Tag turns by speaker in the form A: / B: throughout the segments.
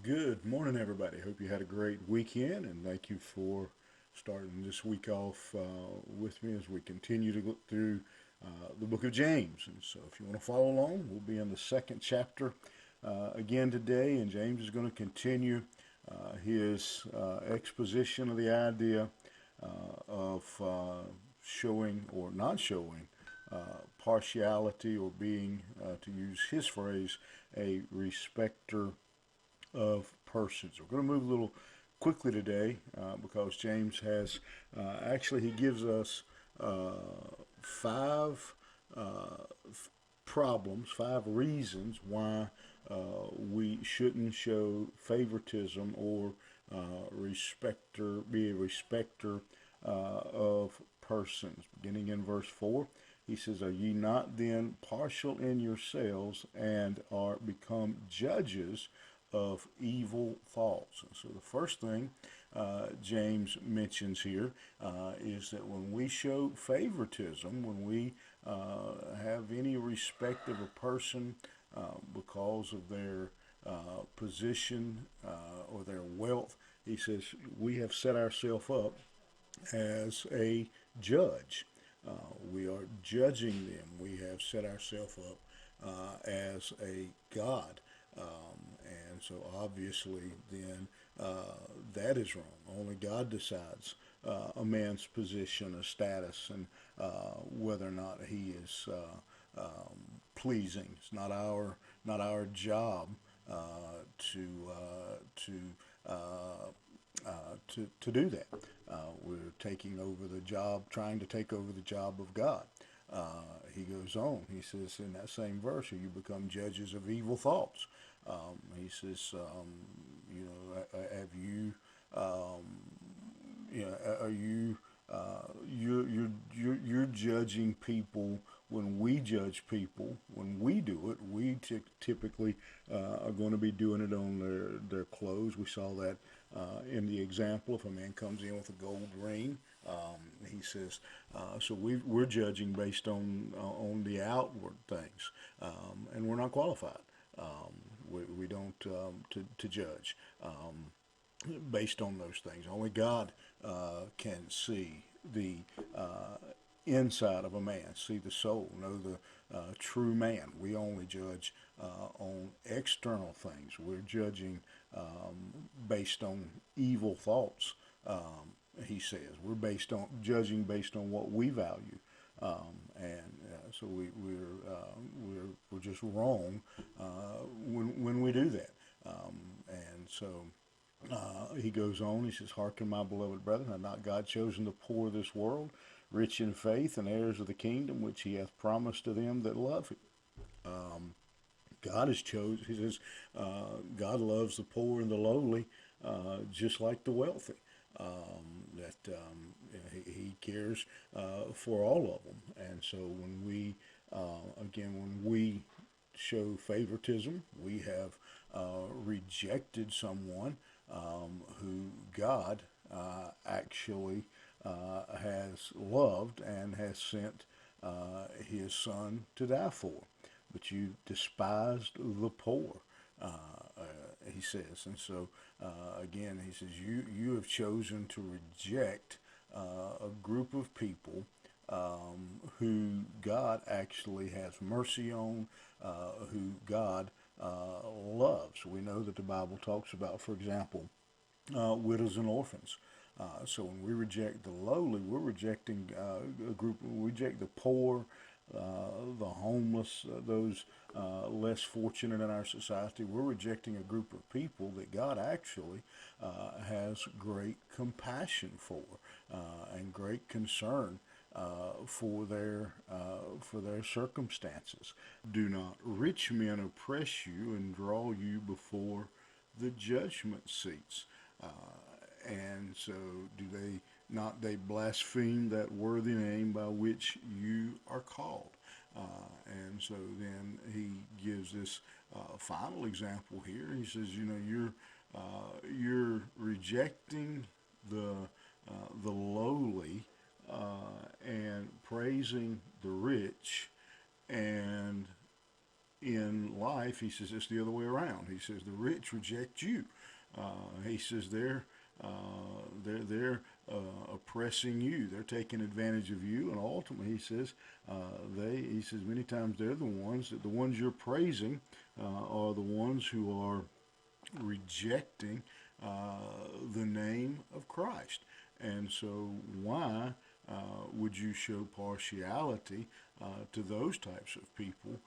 A: Good morning, everybody. Hope you had a great weekend, and thank you for starting this week off with me as we continue to look through the book of James. And so, if you want to follow along, we'll be in the second chapter again today, and James is going to continue his exposition of the idea of showing or not showing partiality or being, to use his phrase, a respecter of persons. We're going to move a little quickly today because James has he gives us uh, five uh, problems, five reasons why we shouldn't show favoritism or be a respecter of persons. Beginning in verse 4, he says, "Are ye not then partial in yourselves and are become judges of evil thoughts?" And so the first thing James mentions here is that when we show favoritism, when we have any respect of a person because of their position or their wealth, he says we have set ourselves up as a judge. We are judging them. We have set ourselves up as a God. And so obviously, then that is wrong. Only God decides a man's position, a status, and whether or not he is pleasing. It's not our job to to do that. We're taking over the job, trying to take over the job of God. He goes on. He says in that same verse, "You become judges of evil thoughts." He says, have you, are you, you're judging people when we judge people. When we do it, we typically are going to be doing it on their clothes. We saw that in the example. If a man comes in with a gold ring, he says, so we're judging based on the outward things, and we're not qualified. We don't to judge based on those things. Only God can see the inside of a man, see the soul, know the true man. We only judge on external things. We're judging based on evil thoughts. He says we're based on judging based on what we value, and so we're just wrong when we do that. And so he goes on. He says, "Hearken, my beloved brethren, hath not God chosen the poor of this world, rich in faith, and heirs of the kingdom which He hath promised to them that love Him?" God has chosen. He says, God loves the poor and the lowly, just like the wealthy. He cares for all of them, and so when we show favoritism, we have rejected someone who God actually has loved and has sent His Son to die for. But you despised the poor, he says. And so, again, he says, you have chosen to reject a group of people who God actually has mercy on, who God loves. We know that the Bible talks about, for example, widows and orphans. So when we reject the lowly, we're rejecting a group. We reject the poor, the homeless, those less fortunate in our society. We're rejecting a group of people that God actually has great compassion for and great concern for their circumstances. "Do not rich men oppress you and draw you before the judgment seats?" And so, do they blaspheme that worthy name by which you are called? And so then he gives this final example here. He says, you're rejecting the lowly and praising the rich, and in life, he says it's the other way around. He says the rich reject you. He says they're oppressing you. They're taking advantage of you, and ultimately, he says he says many times they're the ones you're praising are the ones who are rejecting the name of Christ. And so, why would you show partiality to those types of people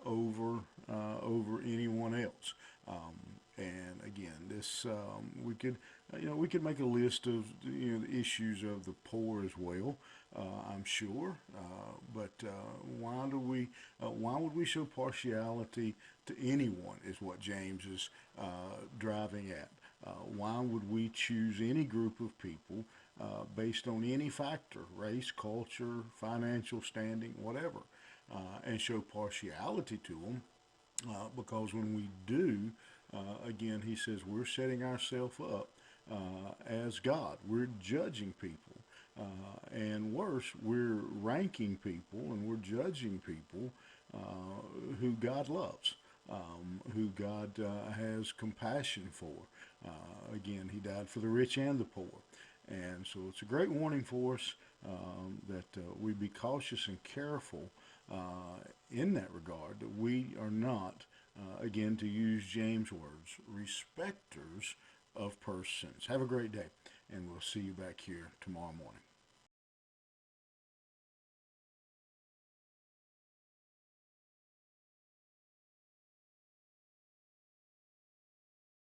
A: over anyone else? And again, this we could make a list of the issues of the poor as well. I'm sure, but why would we show partiality to anyone? Is what James is driving at. Why would we choose any group of people based on any factor, race, culture, financial standing, whatever, and show partiality to them? Because when we do, again, he says we're setting ourselves up as God. We're judging people. And worse, we're ranking people and we're judging people who God loves, who God has compassion for. Again, he died for the rich and the poor. And so it's a great warning for us that we be cautious and careful in that regard, that we are not, again, to use James' words, respecters of persons. Have a great day, and we'll see you back here tomorrow morning.